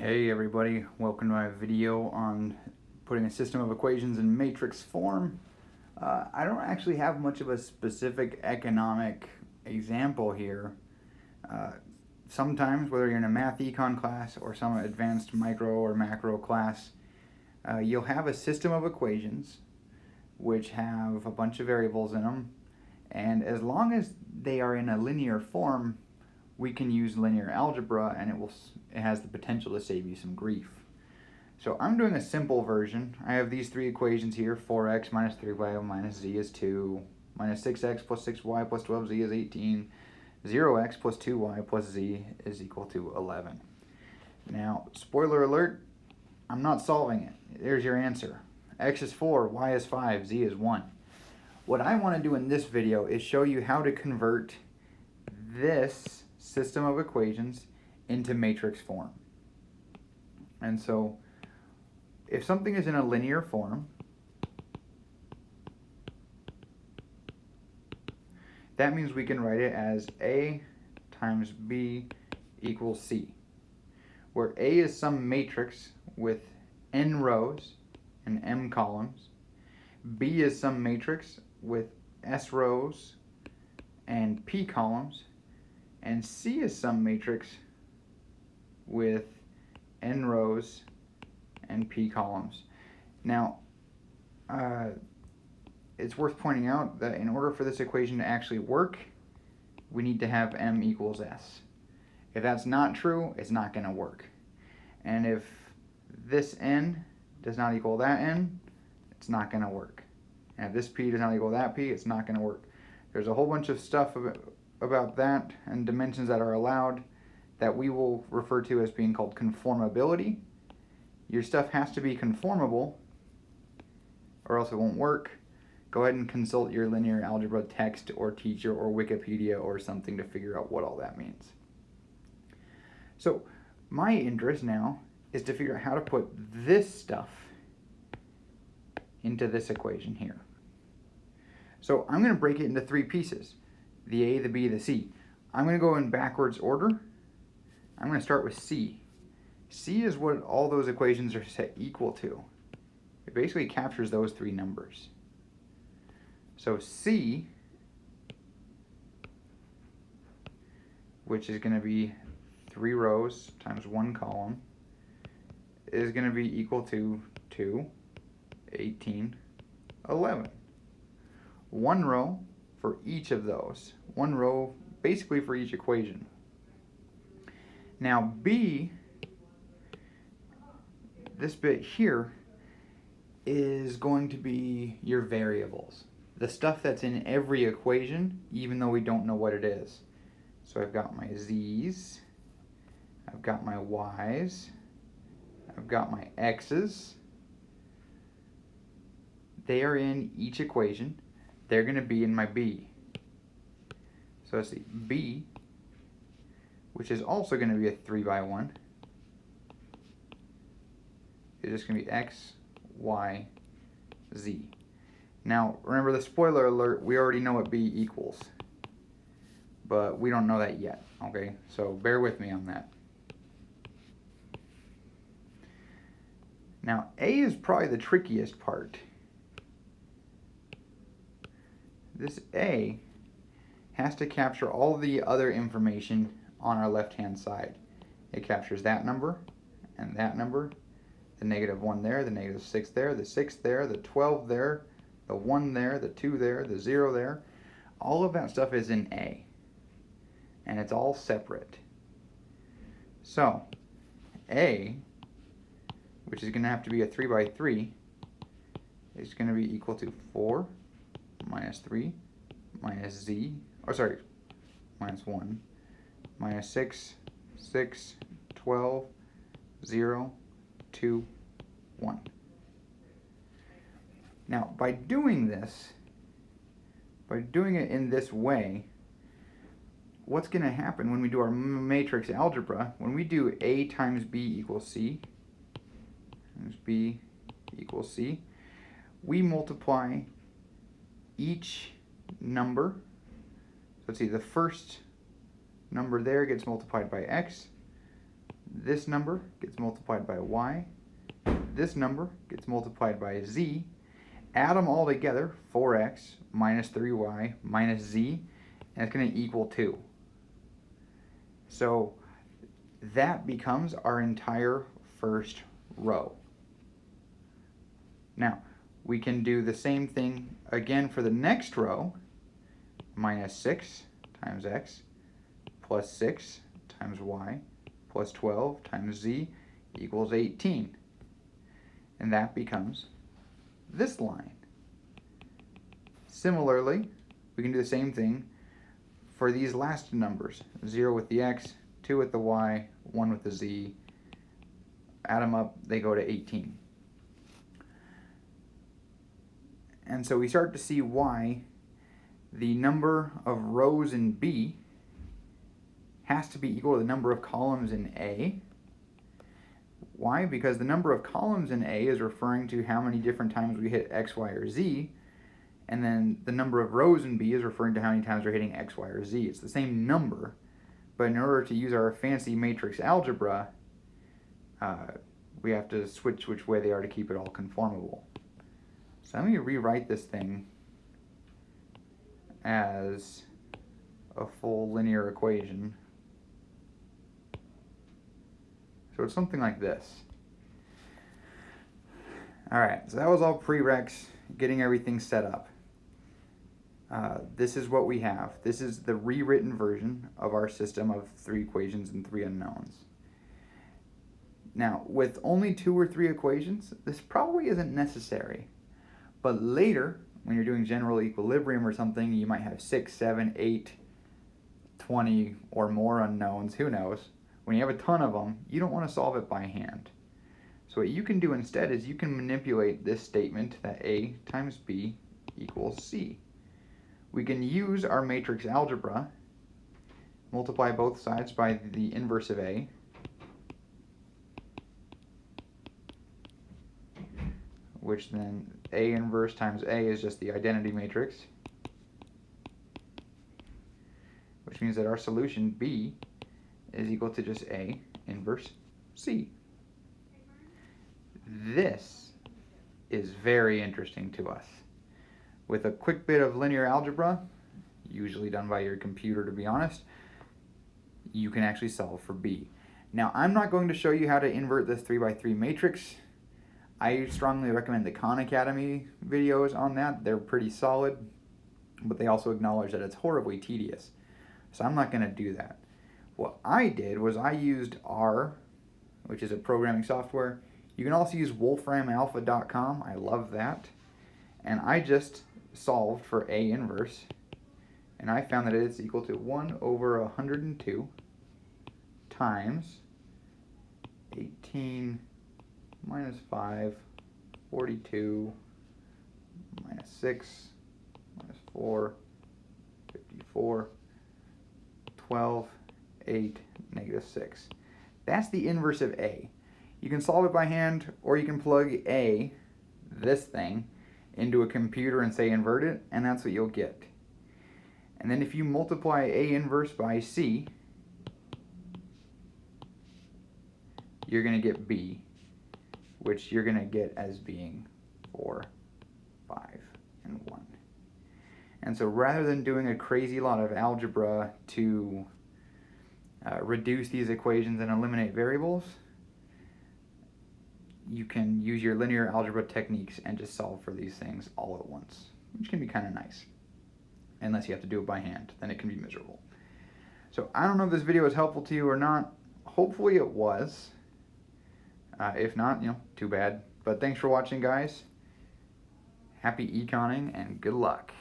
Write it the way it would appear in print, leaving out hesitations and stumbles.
Hey everybody, welcome to my video on putting a system of equations in matrix form. I don't actually have much of a specific economic example here. Sometimes, whether you're in a math econ class or some advanced micro or macro class, you'll have a system of equations which have a bunch of variables in them, and as long as they are in a linear form, we can use linear algebra and it has the potential to save you some grief. So I'm doing a simple version. I have these three equations here: 4x minus 3y minus z is 2, minus 6x plus 6y plus 12z is 18, 0x plus 2y plus z is equal to 11. Now, spoiler alert, I'm not solving it. There's your answer. X is 4, y is 5, z is 1. What I want to do in this video is show you how to convert this system of equations into matrix form. And so if something is in a linear form, that means we can write it as A times B equals C, where A is some matrix with n rows and m columns, B is some matrix with s rows and p columns, and C is some matrix with n rows and p columns. Now, it's worth pointing out that in order for this equation to actually work, we need to have m equals s. If that's not true, it's not going to work. And if this n does not equal that n, it's not going to work. And if this p does not equal that p, it's not going to work. There's a whole bunch of stuff about that and dimensions that are allowed that we will refer to as being called conformability. Your stuff has to be conformable or else it won't work. Go ahead and consult your linear algebra text or teacher or Wikipedia or something to figure out what all that means. So my interest now is to figure out how to put this stuff into this equation here. So I'm going to break it into three pieces: the A, the B, the C. I'm going to go in backwards order. I'm going to start with C. C is what all those equations are set equal to. It basically captures those three numbers. So C, which is going to be 3 rows times 1 column, is going to be equal to 2, 18, 11. 1 row for each of those. 1 row basically for each equation. Now B, this bit here, is going to be your variables. The stuff that's in every equation, even though we don't know what it is. So I've got my z's, I've got my y's, I've got my x's. They are in each equation. They're going to be in my B. So let's see, B, which is also going to be a 3 by 1, is just going to be x, y, z. Now, remember the spoiler alert, we already know what B equals, but we don't know that yet, okay? So bear with me on that. Now, A is probably the trickiest part. This A has to capture all the other information on our left-hand side. It captures that number and that number, the -1 there, the -6 there, the 6 there, the 12 there, the 1 there, the 2 there, the 0 there. All of that stuff is in A, and it's all separate. So A, which is going to have to be a 3 by 3, is going to be equal to 4 minus 3 minus z, or sorry, minus 1, minus 6, 6, 12, 0, 2, 1. Now, by doing this, by doing it in this way, what's going to happen when we do our matrix algebra, when we do A times B equals C, times B equals C, we multiply each number. So let's see, the first number there gets multiplied by x, this number gets multiplied by y, this number gets multiplied by z, add them all together, 4x minus 3y minus z, and it's going to equal 2. So that becomes our entire first row. Now, we can do the same thing again for the next row. Minus 6 times x plus 6 times y plus 12 times z equals 18. And that becomes this line. Similarly, we can do the same thing for these last numbers. 0 with the x, 2 with the y, 1 with the z. Add them up, they go to 18. And so we start to see why the number of rows in B has to be equal to the number of columns in A. Why? Because the number of columns in A is referring to how many different times we hit X, Y, or Z, and then the number of rows in B is referring to how many times we're hitting X, Y, or Z. It's the same number, but in order to use our fancy matrix algebra, we have to switch which way they are to keep it all conformable. So let me rewrite this thing as a full linear equation. So it's something like this. Alright, so that was all prereqs, getting everything set up. This is what we have. This is the rewritten version of our system of 3 equations and 3 unknowns. Now, with only 2 or 3 equations, this probably isn't necessary. But later, when you're doing general equilibrium or something, you might have 6, 7, 8, 20 or more unknowns, who knows. When you have a ton of them, you don't want to solve it by hand. So what you can do instead is you can manipulate this statement that A times B equals C. We can use our matrix algebra, multiply both sides by the inverse of A, which then A inverse times A is just the identity matrix, which means that our solution B is equal to just A inverse C. This is very interesting to us. With a quick bit of linear algebra, usually done by your computer to be honest, you can actually solve for B. Now, I'm not going to show you how to invert this 3x3 matrix. I strongly recommend the Khan Academy videos on that. They're pretty solid, but they also acknowledge that it's horribly tedious. So I'm not going to do that. What I did was I used R, which is a programming software. You can also use wolframalpha.com. I love that. And I just solved for A inverse, and I found that it's equal to 1 over 102 times 18 minus 5, 42, minus 6, minus 4, 54, 12, 8, negative 6. That's the inverse of A. You can solve it by hand, or you can plug A, this thing, into a computer and say invert it, and that's what you'll get. And then if you multiply A inverse by C, you're going to get B, which you're going to get as being 4, 5, and 1. And so rather than doing a crazy lot of algebra to reduce these equations and eliminate variables, you can use your linear algebra techniques and just solve for these things all at once, which can be kind of nice. Unless you have to do it by hand, then it can be miserable. So I don't know if this video was helpful to you or not. Hopefully it was. If not, too bad. But thanks for watching, guys. Happy econing and good luck.